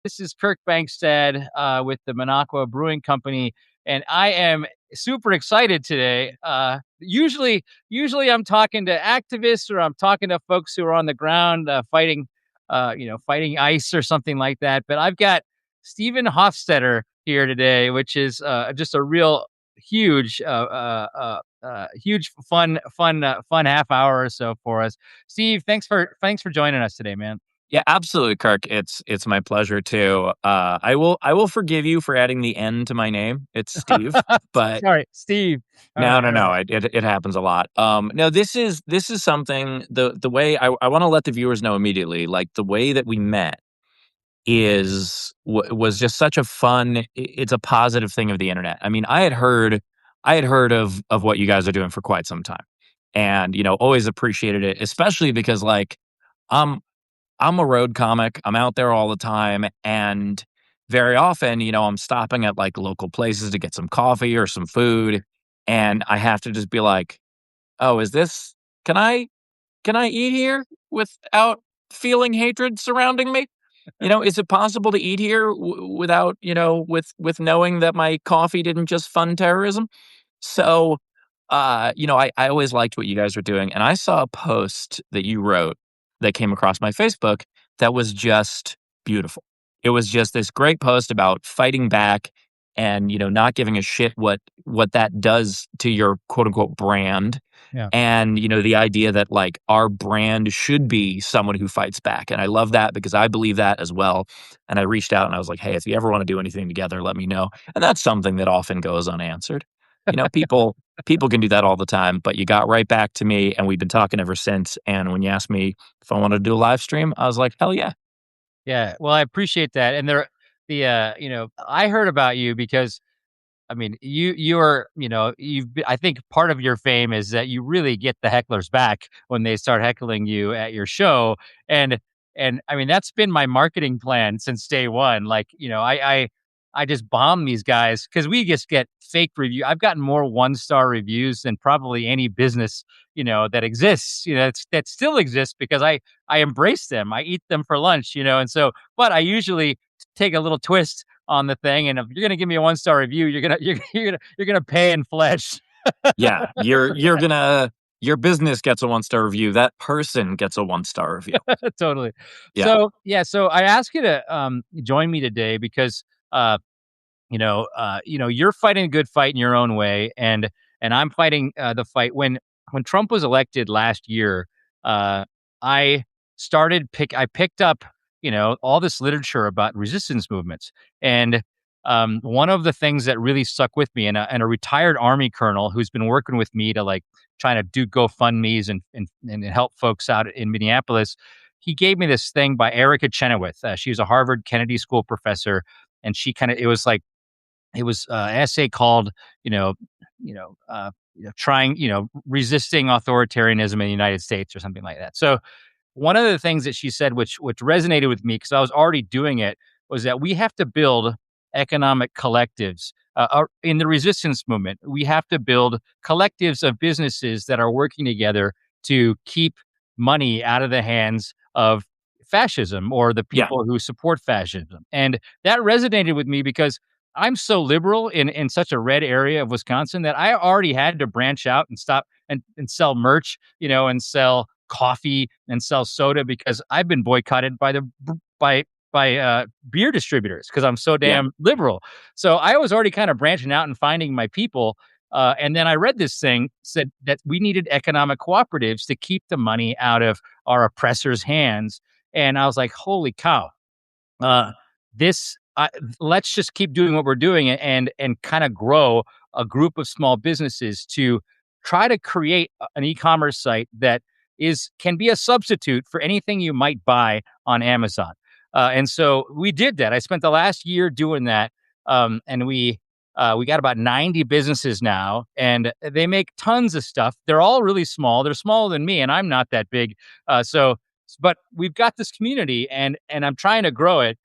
This is Kirk Bankstead with the Minocqua Brewing Company, and I am super excited today. Usually I'm talking to activists or I'm talking to folks who are on the ground fighting ice or something like that. But I've got Stephen Hofstetter here today, which is just a real huge fun half hour or so for us. Steve, thanks for joining us today, man. Yeah, absolutely, Kirk. It's my pleasure too. I will forgive you for adding the N to my name. It's Steve, but Sorry, Steve. All no, right, no, all no. right. It happens a lot. No, this is something. The way I want to let the viewers know immediately, like the way that we met was just such a fun. It's a positive thing of the internet. I mean, I had heard of what you guys are doing for quite some time, and always appreciated it, especially because um I'm a road comic. I'm out there all the time. And very often, I'm stopping at like local places to get some coffee or some food. And I have to just be like, oh, can I, can I eat here without feeling hatred surrounding me? Is it possible to eat here without, with knowing that my coffee didn't just fund terrorism? So, I always liked what you guys were doing. And I saw a post that you wrote that came across my Facebook that was just beautiful. It was just this great post about fighting back and, not giving a shit what that does to your quote unquote brand. Yeah. And, the idea that like our brand should be someone who fights back. And I love that because I believe that as well. And I reached out and I was like, hey, if you ever want to do anything together, let me know. And that's something that often goes unanswered. People can do that all the time, but you got right back to me and we've been talking ever since. And when you asked me if I wanted to do a live stream, I was like, hell yeah. Yeah. Well, I appreciate that. And I heard about you because I mean, you're, I think part of your fame is that you really get the hecklers back when they start heckling you at your show. And, and I mean, that's been my marketing plan since day one. Like, I just bomb these guys because we just get fake review. I've gotten more 1-star reviews than probably any business, that exists, that still exists because I embrace them. I eat them for lunch, and so, but I usually take a little twist on the thing. And if you're gonna give me a 1-star review, you're gonna pay in flesh. Yeah. Your business gets a 1-star review. That person gets a 1-star review. Totally. Yeah. So I ask you to join me today because you're fighting a good fight in your own way, and I'm fighting the fight. When Trump was elected last year, uh, I I picked up all this literature about resistance movements, and one of the things that really stuck with me, and a retired Army colonel who's been working with me to like trying to do GoFundMe's and help folks out in Minneapolis. He gave me this thing by Erica Chenoweth. She was a Harvard Kennedy School professor, and it was an essay called, trying, resisting authoritarianism in the United States or something like that. So one of the things that she said, which resonated with me because I was already doing it, was that we have to build economic collectives in the resistance movement. We have to build collectives of businesses that are working together to keep money out of the hands of fascism or the Yeah. people who support fascism. And that resonated with me because I'm so liberal in such a red area of Wisconsin that I already had to branch out and stop and sell merch, and sell coffee and sell soda because I've been boycotted by beer distributors because I'm so Yeah. damn liberal. So I was already kind of branching out and finding my people. And then I read this thing said that we needed economic cooperatives to keep the money out of our oppressors' hands. And I was like, holy cow, this let's just keep doing what we're doing and kind of grow a group of small businesses to try to create an e-commerce site that can be a substitute for anything you might buy on Amazon. And so we did that. I spent the last year doing that, and we got about 90 businesses now, and they make tons of stuff. They're all really small. They're smaller than me, and I'm not that big. But we've got this community, and I'm trying to grow it.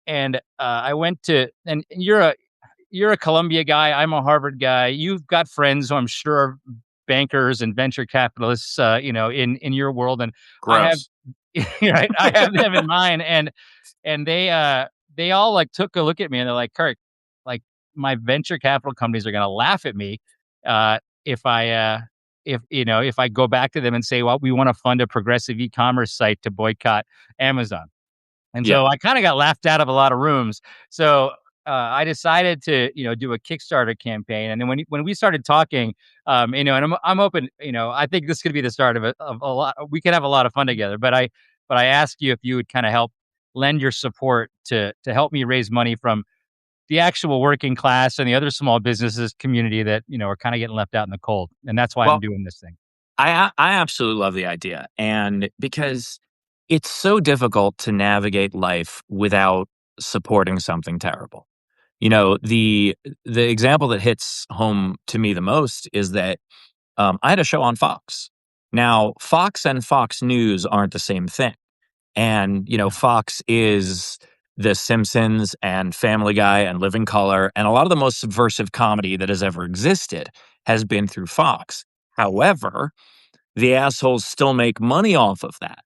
And I went to, and you're a Columbia guy. I'm a Harvard guy. You've got friends who I'm sure are bankers and venture capitalists, in your world. And I have, Gross. right, I have them in mind, and they all like took a look at me and they're like, Kirk, like my venture capital companies are gonna laugh at me if if I go back to them and say, well, we want to fund a progressive e-commerce site to boycott Amazon. And Yeah. so I kind of got laughed out of a lot of rooms. So I decided to, do a Kickstarter campaign. And then when we started talking, and I'm open, I think this could be the start of a lot. We could have a lot of fun together. But I asked you if you would kind of help lend your support to help me raise money from the actual working class and the other small businesses community that are kind of getting left out in the cold. And that's why I'm Well, doing this thing. I absolutely love the idea, and because it's so difficult to navigate life without supporting something terrible. The example that hits home to me the most is that I had a show on Fox. Now, Fox and Fox News aren't the same thing. And, Yeah, Fox is The Simpsons and Family Guy and Living Color. And a lot of the most subversive comedy that has ever existed has been through Fox. However, the assholes still make money off of that,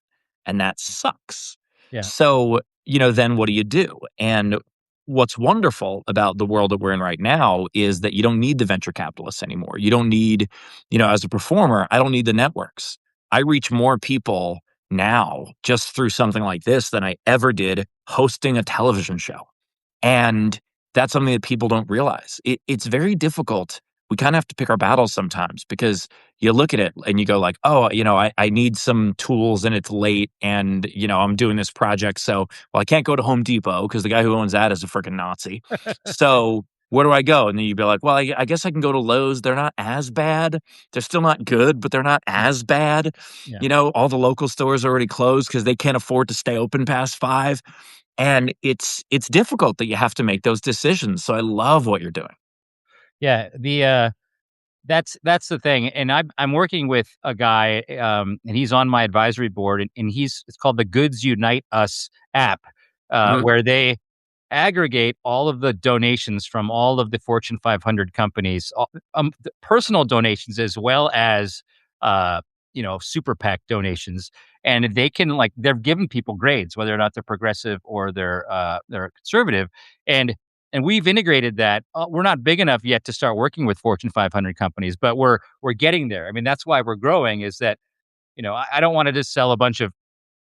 and that sucks. yeah, So, then what do you do? And what's wonderful about the world that we're in right now is that you don't need the venture capitalists anymore. You don't need, as a performer, I don't need the networks. I reach more people now just through something like this than I ever did hosting a television show. And that's something that people don't realize. It's very difficult. We kind of have to pick our battles sometimes because you look at it and you go like, oh, I need some tools and it's late and, I'm doing this project. So, well, I can't go to Home Depot because the guy who owns that is a freaking Nazi. So where do I go? And then you'd be like, well, I guess I can go to Lowe's. They're not as bad. They're still not good, but they're not as bad. yeah. All the local stores are already closed because they can't afford to stay open past 5. And it's difficult that you have to make those decisions. So I love what you're doing. Yeah, that's the thing, and I'm working with a guy, and he's on my advisory board, and it's called the Goods Unite Us app, Mhm. where they aggregate all of the donations from all of the Fortune 500 companies, the personal donations as well as super PAC donations, and they can they're giving people grades whether or not they're progressive or they're conservative, and we've integrated that. We're not big enough yet to start working with Fortune 500 companies, but we're getting there. I mean, that's why we're growing. Is that I don't want to just sell a bunch of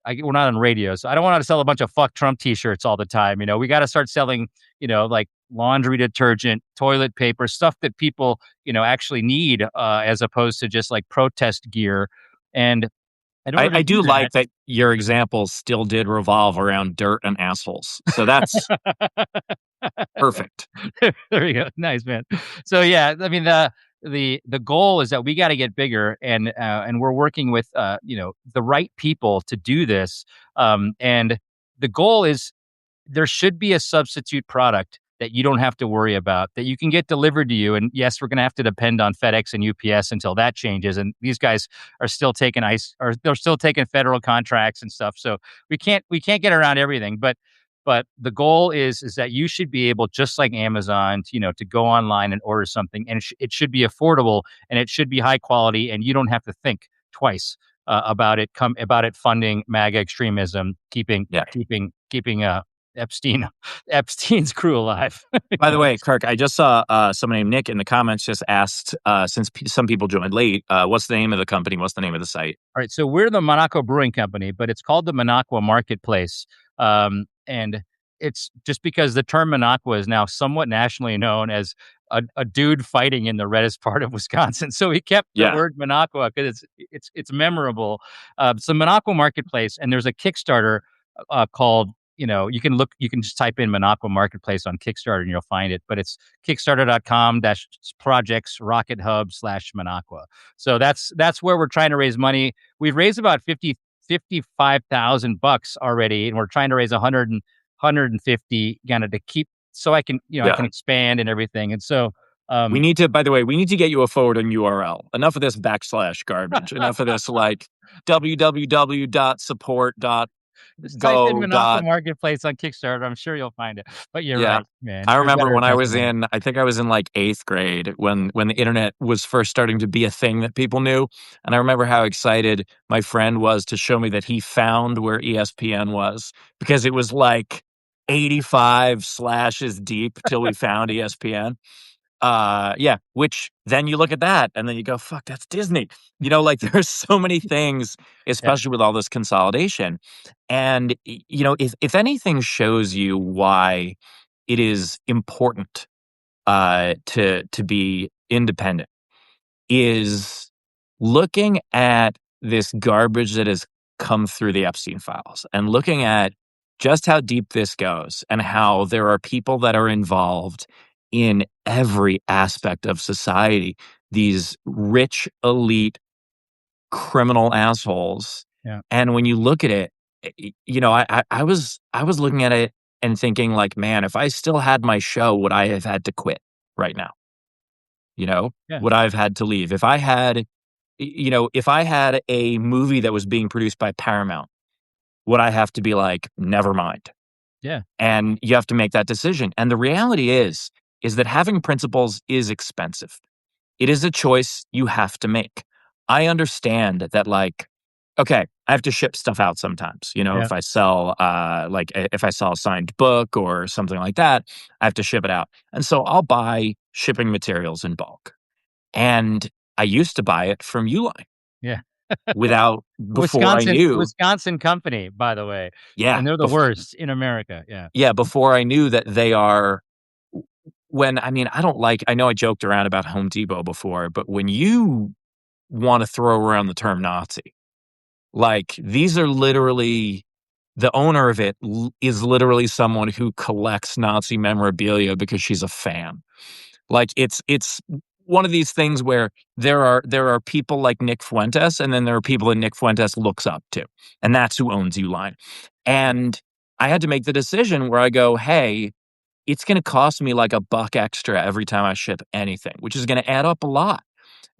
we're not on radio, so I don't want to sell a bunch of "fuck Trump" T-shirts all the time. We got to start selling, like laundry detergent, toilet paper, stuff that people, actually need, as opposed to just like protest gear. And in order to I do do that, like that your examples still did revolve around dirt and assholes. So that's perfect. there you go, nice man. So yeah, I mean the goal is that we got to get bigger, and we're working with the right people to do this. And the goal is there should be a substitute product that you don't have to worry about that you can get delivered to you. And yes, we're going to have to depend on FedEx and UPS until that changes. And these guys are still taking they're still taking federal contracts and stuff. So we can't get around everything. But the goal is that you should be able, just like Amazon, to go online and order something, and it should be affordable and it should be high quality, and you don't have to think twice about it funding MAGA extremism, keeping Yeah. keeping Epstein Epstein's crew alive. By the way, Kirk, I just saw someone named Nick in the comments just asked, since some people joined late, what's the name of the company? What's the name of the site? All right, so we're the Monaco Brewing Company, but it's called the Monaco Marketplace, and it's just because the term Monaco is now somewhat nationally known as a dude fighting in the reddest part of Wisconsin. So we kept the Yeah. word Monaco because it's memorable. So Monaco Marketplace, and there's a Kickstarter called. You can just type in Monaco Marketplace on Kickstarter and you'll find it. But it's kickstarter.com-projects rocket hub/Monaco. So that's where we're trying to raise money. We've raised about 55,000 bucks already, and we're trying to raise 150 kind of to keep so I can I Yeah. can expand and everything. And so We um need to, by the way, we need to get you a forwarding URL. Enough of this backslash garbage. Enough of this like just type in www.support.go. Monaco Marketplace on Kickstarter. I'm sure you'll find it. But you're Yeah. right, man. I We're remember better when at I that was than that. in, I think I was in like 8th grade when the internet was first starting to be a thing that people knew. And I remember how excited my friend was to show me that he found where ESPN was because it was like 85 slashes deep till we found ESPN. Yeah, which then you look at that and then you go, "Fuck, that's Disney." Like, there's so many things, Yeah, especially with all this consolidation. And, if anything shows you why it is important, to be independent, is looking at this garbage that has come through the Epstein files and looking at just how deep this goes and how there are people that are involved in every aspect of society. These rich, elite, criminal assholes. yeah, And when you look at it, I was looking at it and thinking like, man, if I still had my show, would I have had to quit right now? yeah, Would I have had to leave? If I had a movie that was being produced by Paramount, would I have to be like, "Never mind?" yeah, And you have to make that decision, and the reality is that having principles is expensive. It is a choice you have to make. I understand that, like, okay, I have to ship stuff out sometimes, yeah, if I sell, if I sell a signed book or something like that, I have to ship it out, and so I'll buy shipping materials in bulk, and I used to buy it from Uline yeah. without before I Wisconsin knew. Wisconsin company, by the way, Yeah, and they're the worst in America. Yeah, before I knew that they are. When I mean, I know I joked around about Home Depot before, but when you wanna throw around the term Nazi, like, these are literally the owner of it is literally someone who collects Nazi memorabilia because she's a fan. Like, it's one of these things where there are people like Nick Fuentes, and then there are people that Nick Fuentes looks up to, and that's who owns Uline. And I had to make the decision where I go, "Hey, it's gonna cost me like a buck extra every time I ship anything, which is gonna add up a lot.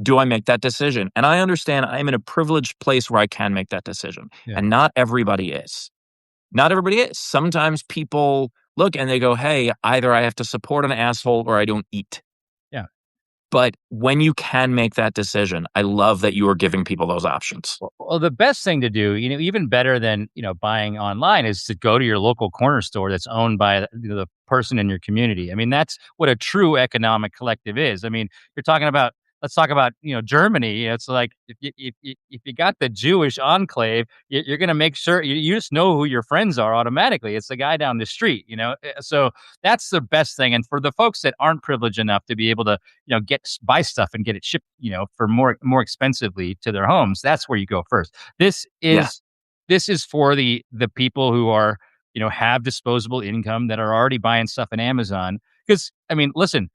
Do I make that decision?" And I understand I'm in a privileged place where I can make that decision, yeah, and not everybody is. Not everybody is. Sometimes people look and they go, "Hey, either I have to support an asshole or I don't eat." yeah. But when you can make that decision, I love that you are giving people those options. Well, the best thing to do, even better than, buying online is to go to your local corner store that's owned by the person in your community. I mean, that's what a true economic collective is. I mean, you're talking about let's talk about, Germany. It's like if you got the Jewish enclave, you're going to make sure you just know who your friends are automatically. It's the guy down the street, So that's the best thing. And for the folks that aren't privileged enough to be able to buy stuff and get it shipped, for more expensively to their homes. That's where you go first. This Yeah. is this is for the people who are, have disposable income that are already buying stuff on Amazon. Because I mean, listen,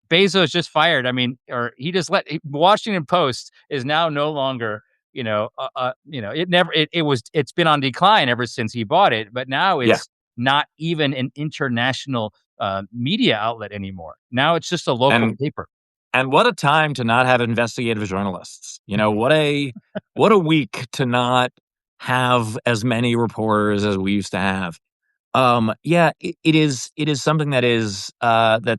Bezos just fired. I mean, or he just Washington Post is now no longer, it's been on decline ever since he bought it, but now Yeah. it's not even an international media outlet anymore. Now it's just a local And paper. and what a time to not have investigative journalists. What a week to not have as many reporters as we used to have. Yeah, it is something that's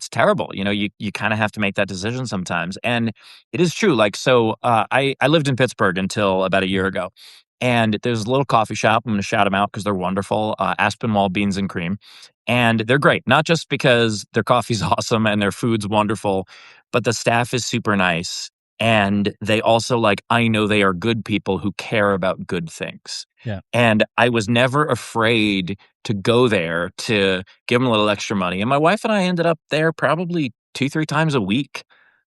terrible. You kind of have to make that decision sometimes. And it is true. Like, so I lived in Pittsburgh until about a year ago. And there's a little coffee shop. I'm gonna shout them out because they're wonderful. Aspinwall Beans and Cream. And they're great, not just because their coffee's awesome and their food's wonderful, but the staff is super nice. And they also, like, I know they are good people who care about good things. Yeah. And I was never afraid to go there to give them a little extra money. And my wife and I ended up there probably 2, 3 times a week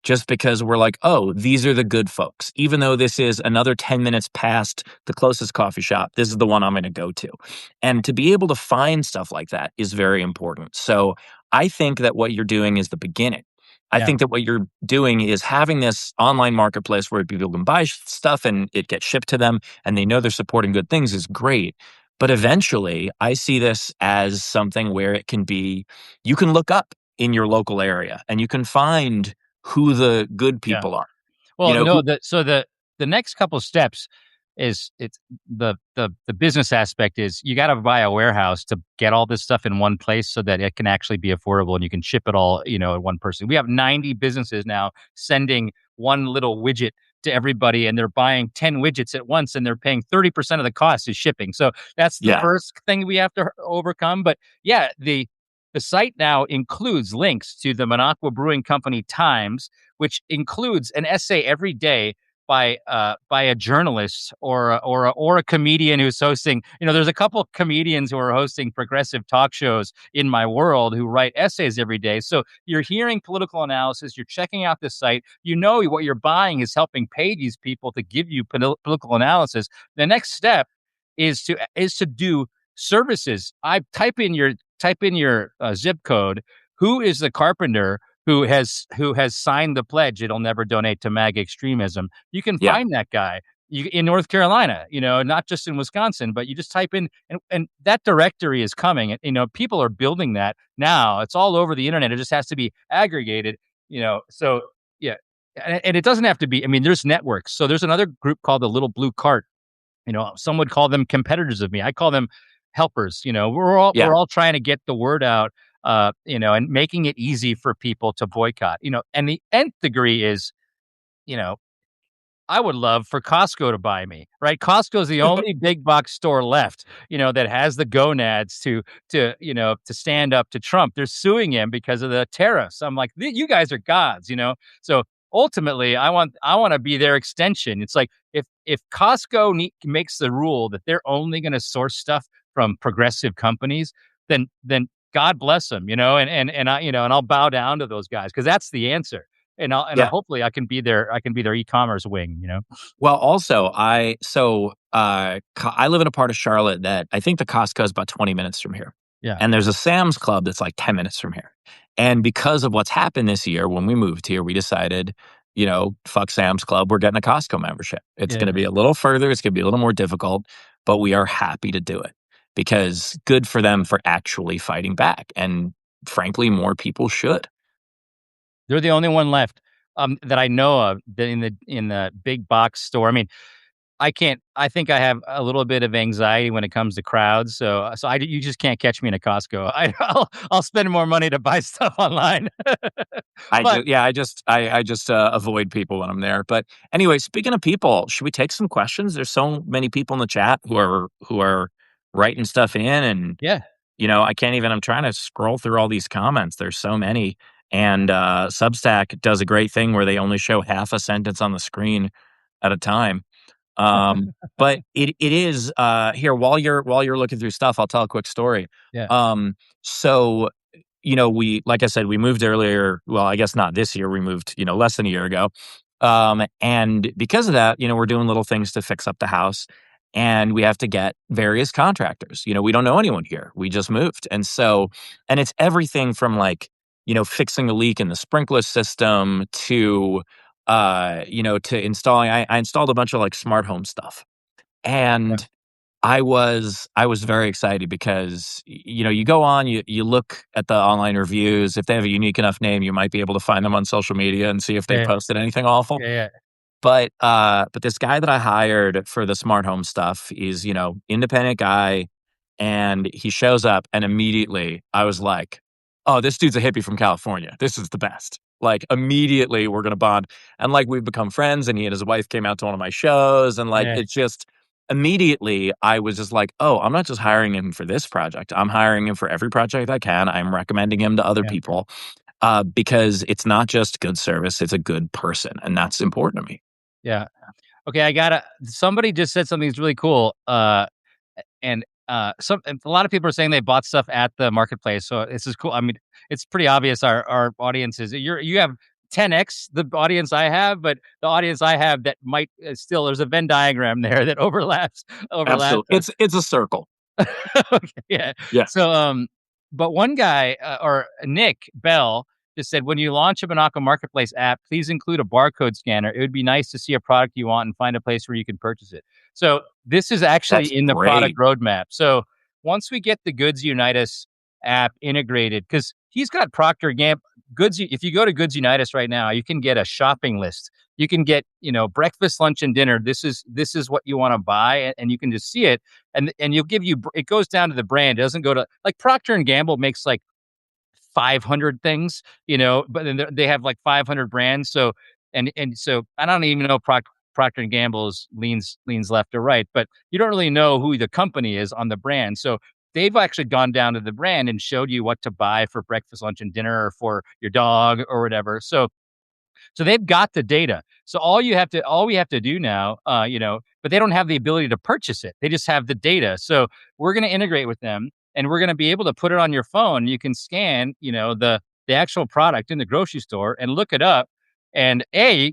just because we're like, "Oh, these are the good folks. Even though this is another 10 minutes past the closest coffee shop, this is the one I'm gonna go to." And to be able to find stuff like that is very important. So, I think that what you're doing is the beginning. I Yeah. think that what you're doing is having this online marketplace where people can buy stuff and it gets shipped to them and they know they're supporting good things is great. But eventually, I see this as something where it can be you can look up in your local area and you can find who the good Yeah. people are. You Well, know, no, who the next couple steps is it's the business aspect is you got to buy a warehouse to get all this stuff in one place so that it can actually be affordable and you can ship it all, at one person. We have 90 businesses now sending one little widget to everybody, and they're buying 10 widgets at once, and they're paying 30% of the cost is shipping. So that's the Yeah. first thing we have to overcome. But yeah, the site now includes links to the Minocqua Brewing Company Times, which includes an essay every day by a journalist or a comedian who's hosting. There's a couple of comedians who are hosting progressive talk shows in my world who write essays every day. So you're hearing political analysis. You're checking out the site. What you're buying is helping pay these people to give you political analysis. The next step is to do services. I type in your zip code. Who is the carpenter who has signed the pledge? It'll never donate to MAGA extremism. You can Yeah. find that guy in North Carolina. Not just in Wisconsin, but you just type in, and that directory is coming. People are building that now. It's all over the internet. It just has to be aggregated. So yeah, and it doesn't have to be. I mean, there's networks. So there's another group called the Little Blue Cart. Some would call them competitors of me. I call them helpers. We're Yeah. all trying to get the word out, and making it easy for people to boycott. And the nth degree is, you know, I would love for Costco to buy me, right? Costco is the only big box store left, that has the gonads to stand up to Trump. They're suing him because of the tariffs. I'm like, you guys are gods. So ultimately, I want to be their extension. It's like if Costco makes the rule that they're only going to source stuff from progressive companies, then God bless them, and I'll bow down to those guys because that's the answer. And Yeah. hopefully I can be their e-commerce wing. Well, also, I live in a part of Charlotte that I think the Costco is about 20 minutes from here. Yeah. And there's a Sam's Club that's like 10 minutes from here. And because of what's happened this year, when we moved here, we decided, fuck Sam's Club, we're getting a Costco membership. It's Yeah. going to be a little further, it's going to be a little more difficult, but we are happy to do it because good for them for actually fighting back. And frankly, more people should. They're the only one left, that I know of in the big box store. I mean, I think I have a little bit of anxiety when it comes to crowds, so you just can't catch me in a Costco. I'll spend more money to buy stuff online. But I just avoid people when I'm there. But anyway, speaking of people, should we take some questions? There's so many people in the chat who are writing stuff in, and yeah, I can't even. I'm trying to scroll through all these comments. There's so many, and Substack does a great thing where they only show half a sentence on the screen at a time. But it is here while you're looking through stuff. I'll tell a quick story. yeah, So we, like I said, we moved earlier. Well, I guess not this year. We moved, less than a year ago. And because of that, we're doing little things to fix up the house, and we have to get various contractors. We don't know anyone here. We just moved. And it's everything from like, fixing a leak in the sprinkler system to installing, I installed a bunch of like smart home stuff. yeah, And I was very excited because you go on, you look at the online reviews. If they have a unique enough name, you might be able to find them on social media and see if they've yeah, posted anything awful. yeah, yeah, But this guy that I hired for the smart home stuff is, independent guy, and he shows up, and immediately I was like, "Oh, this dude's a hippie from California. This is the best." Like immediately we're gonna bond. And like we've become friends, and he and his wife came out to one of my shows, and like yeah, it's just immediately I was just like, "Oh, I'm not just hiring him for this project. I'm hiring him for every project I can. I'm recommending him to other yeah, people." Because it's not just good service, it's a good person, and that's important to me. yeah. Okay, somebody just said something that's really cool. And a lot of people are saying they bought stuff at the marketplace, so this is cool. I mean, it's pretty obvious our audience is you have 10x the audience I have, but the audience I have that might still there's a Venn diagram there that overlaps Absolutely. us. It's a circle. Okay, yeah. Yeah. So, but one guy, or Nick Bell, just said, when you launch a Monaco Marketplace app, please include a barcode scanner. It would be nice to see a product you want and find a place where you can purchase it. So this is That's actually in the product great. roadmap. So once we get the Goods Unitas app integrated, because he's got Procter Gamble Goods. If you go to Goods Unitas right now, you can get a shopping list. You can get, breakfast, lunch, and dinner. This is what you want to buy, and you can just see it, and you'll give you. It goes down to the brand. It doesn't go to like Procter and Gamble makes like 500 things, but then they have like 500 brands. So and so I don't even know Procter and Gamble's leans left or right, but you don't really know who the company is on the brand. So they've actually gone down to the brand and showed you what to buy for breakfast, lunch, and dinner, or for your dog or whatever. So they've got the data. So all we have to do now, but they don't have the ability to purchase it. They just have the data. So we're going to integrate with them, and we're going to be able to put it on your phone. You can scan, the actual product in the grocery store and look it up, and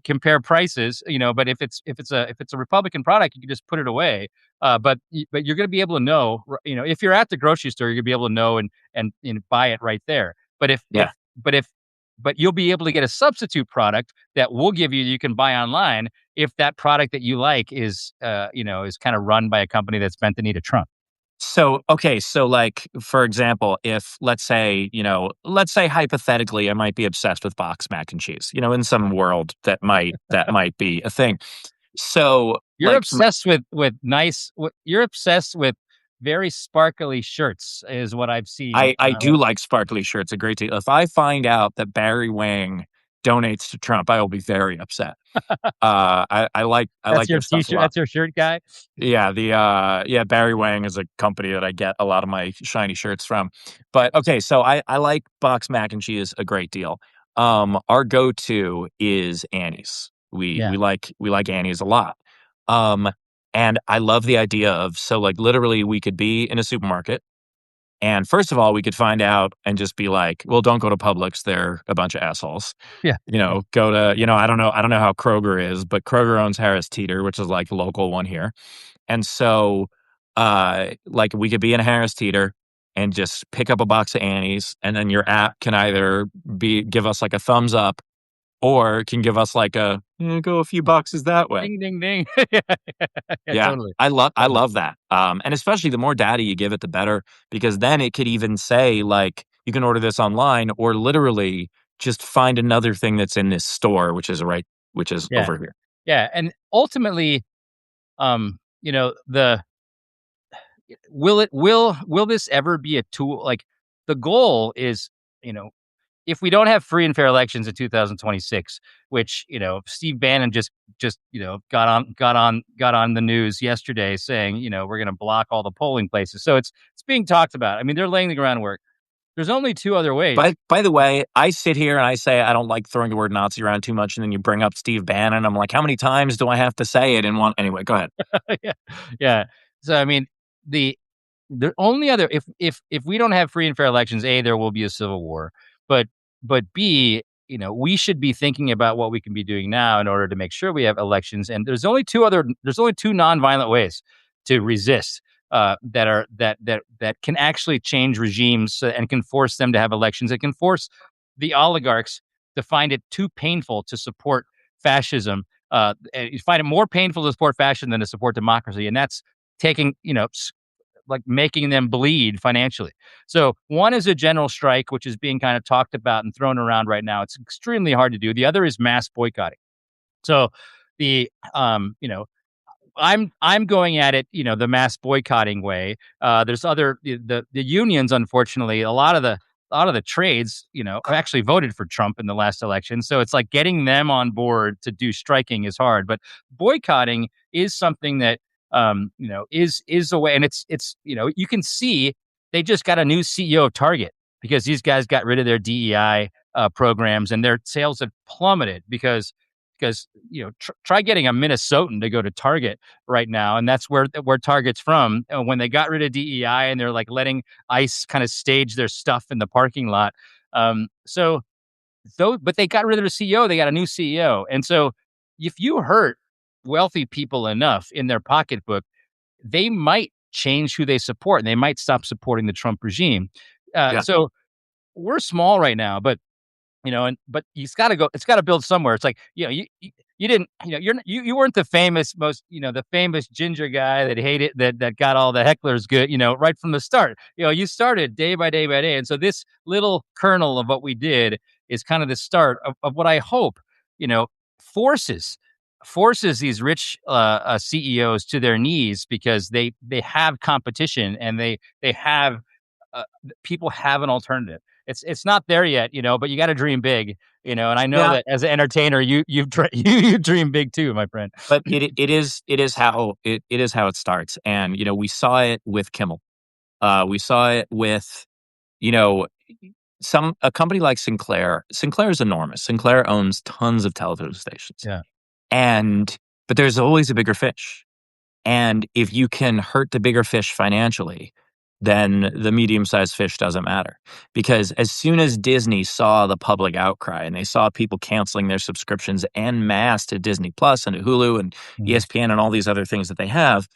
compare prices. But if it's a Republican product, you can just put it away. But you're going to be able to know, if you're at the grocery store, you're going to be able to know and buy it right there. But Yeah. if but you'll be able to get a substitute product that we'll give you, you can buy online if that product that you like is kind of run by a company that's bent the knee to Trump. So, okay, so like for example, if let's say hypothetically I might be obsessed with box mac and cheese, in some world that might be a thing. So, You're like obsessed you're obsessed with very sparkly shirts is what I've seen. I do like sparkly shirts a great deal. If I find out that Barry Wang donates to Trump, I will be very upset. I like That's your their stuff a t-shirt. lot. That's your shirt guy. Yeah, Barry Wang is a company that I get a lot of my shiny shirts from. But okay, so I like box mac and cheese a great deal. Our go-to is Annie's. We Yeah. we like we like Annie's a lot. Um, and I love the idea of, so like literally we could be in a supermarket, and first of all, we could find out and just be like, well, don't go to Publix. They're a bunch of assholes. Yeah. Go to, I don't know how Kroger is, but Kroger owns Harris Teeter, which is like the local one here. And so, like we could be in a Harris Teeter and just pick up a box of Annie's, and then your app can either give us like a thumbs up, or can give us like go a few boxes that way. Ding ding ding. Yeah, yeah, Yeah, totally. I Totally. love that. And especially the more data you give it, the better, because then it could even say like you can order this online, or literally just find another thing that's in this store, which is Yeah. over here. Yeah. And ultimately, the will this ever be a tool? Like, the goal is, you know, if we don't have free and fair elections in 2026, which, Steve Bannon just, got on the news yesterday saying, we're going to block all the polling places. So it's being talked about. I mean, they're laying the groundwork. There's only two other ways. By the way, I sit here and I say I don't like throwing the word Nazi around too much, and then you bring up Steve Bannon. I'm like, how many times do I have to say it in one? Anyway, go ahead. Yeah. Yeah. So I mean, the the only other if we don't have free and fair elections, there will be a civil war. But B, we should be thinking about what we can be doing now in order to make sure we have elections. And there's only two nonviolent ways to resist that can actually change regimes, and can force them to have elections. It can force the oligarchs to find it too painful to support fascism. You find it more painful to support fascism than to support democracy, and that's taking, like making them bleed financially. So one is a general strike, which is being kind of talked about and thrown around right now. It's extremely hard to do. The other is mass boycotting. So the I'm going at it, the mass boycotting way. There's other the unions, unfortunately, a lot of the trades, have actually voted for Trump in the last election. So it's like getting them on board to do striking is hard. But boycotting is something that is a way, and it's you can see they just got a new CEO of Target because these guys got rid of their DEI programs, and their sales have plummeted because try getting a Minnesotan to go to Target right now, and that's where Target's from. When they got rid of DEI, and they're like letting ICE kind of stage their stuff in the parking lot. So though, but they got rid of the CEO. They got a new CEO, and so if you hurt wealthy people enough in their pocketbook, they might change who they support, and they might stop supporting the Trump regime. Yeah. So we're small right now, but but it's got to build somewhere. It's like, you didn't, you weren't the famous ginger guy that hated that got all the hecklers good, right from the start. You started day by day by day. And so this little kernel of what we did is kind of the start of what I hope, you know, forces forces these rich CEOs to their knees, because they have competition, and they have people have an alternative. it's not there yet, but you got to dream big, and I know Yeah, that as an entertainer, you dream big too, my friend. but it is how it starts, and we saw it with Kimmel. We saw it with you know a company like Sinclair. Sinclair is enormous. Sinclair owns tons of television stations, Yeah, and but there's always a bigger fish. And if you can hurt the bigger fish financially, then the medium-sized fish doesn't matter. Because as soon as Disney saw the public outcry and they saw people canceling their subscriptions en masse to Disney Plus and to Hulu and mhm, ESPN and all these other things that they have,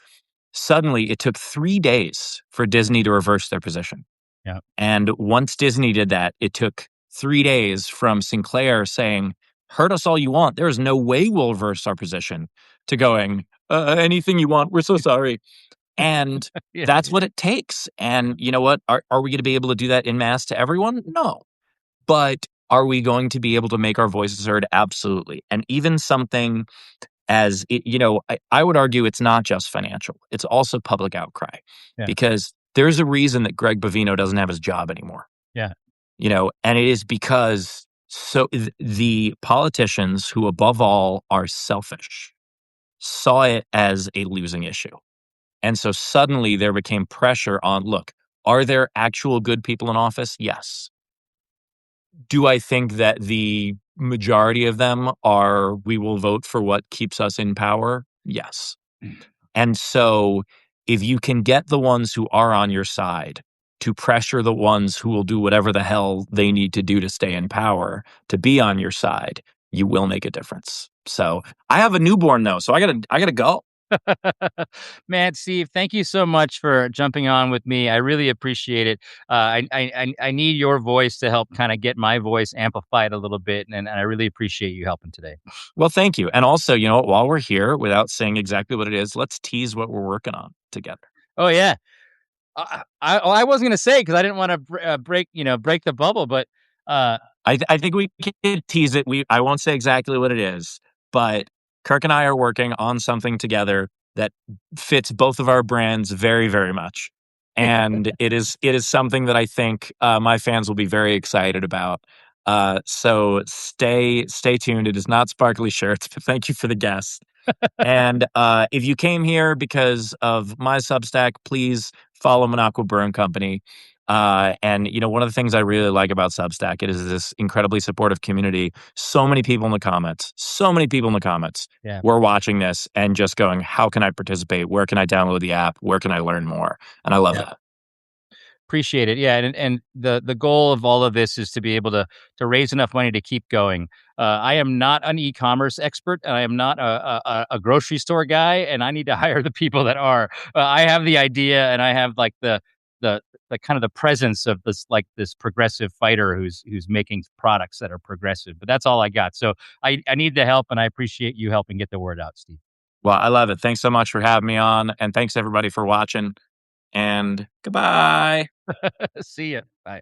suddenly it took 3 days for Disney to reverse their position. yeah. And once Disney did that, it took 3 days from Sinclair saying, hurt us all you want. There is no way we'll reverse our position to going, anything you want. We're so sorry. And Yeah, that's what it takes. And you know what? Are we going to be able to do that in mass to everyone? No. But are we going to be able to make our voices heard? Absolutely. And even something I would argue it's not just financial, it's also public outcry yeah, because there's a reason that Greg Bovino doesn't have his job anymore, yeah, and it is because the politicians who, above all, are selfish saw it as a losing issue. And so suddenly there became pressure on look, are there actual good people in office? Yes. Do I think that the majority of them are, we will vote for what keeps us in power? Yes. And so if you can get the ones who are on your side to pressure the ones who will do whatever the hell they need to do to stay in power to be on your side, you will make a difference. So I have a newborn though, so I gotta go. Man, Steve, thank you so much for jumping on with me. I really appreciate it. I need your voice to help kind of get my voice amplified a little bit, and I really appreciate you helping today. Well, thank you. And also, while we're here, without saying exactly what it is, let's tease what we're working on together. Oh yeah, I wasn't gonna say because I didn't want to break the bubble, but uh, I think we can tease it. I won't say exactly what it is, but Kirk and I are working on something together that fits both of our brands very, very much, and it is something that I think my fans will be very excited about. So stay tuned. It is not sparkly shirts, but thank you for the guest. And if you came here because of my Substack, please follow Minocqua Brewing Company. And one of the things I really like about Substack, it is this incredibly supportive community. So many people in the comments, so many people in the comments yeah. were watching this and just going, how can I participate? Where can I download the app? Where can I learn more? And I love Yeah. that. Appreciate it. Yeah, and the goal of all of this is to be able to raise enough money to keep going. I am not an e-commerce expert, and I am not a grocery store guy, and I need to hire the people that are. I have the idea, and I have like the the kind of the presence of this progressive fighter who's making products that are progressive. But that's all I got. So I need the help, and I appreciate you helping get the word out, Steve. Well, I love it. Thanks so much for having me on. And thanks everybody for watching. And goodbye. See ya. Bye.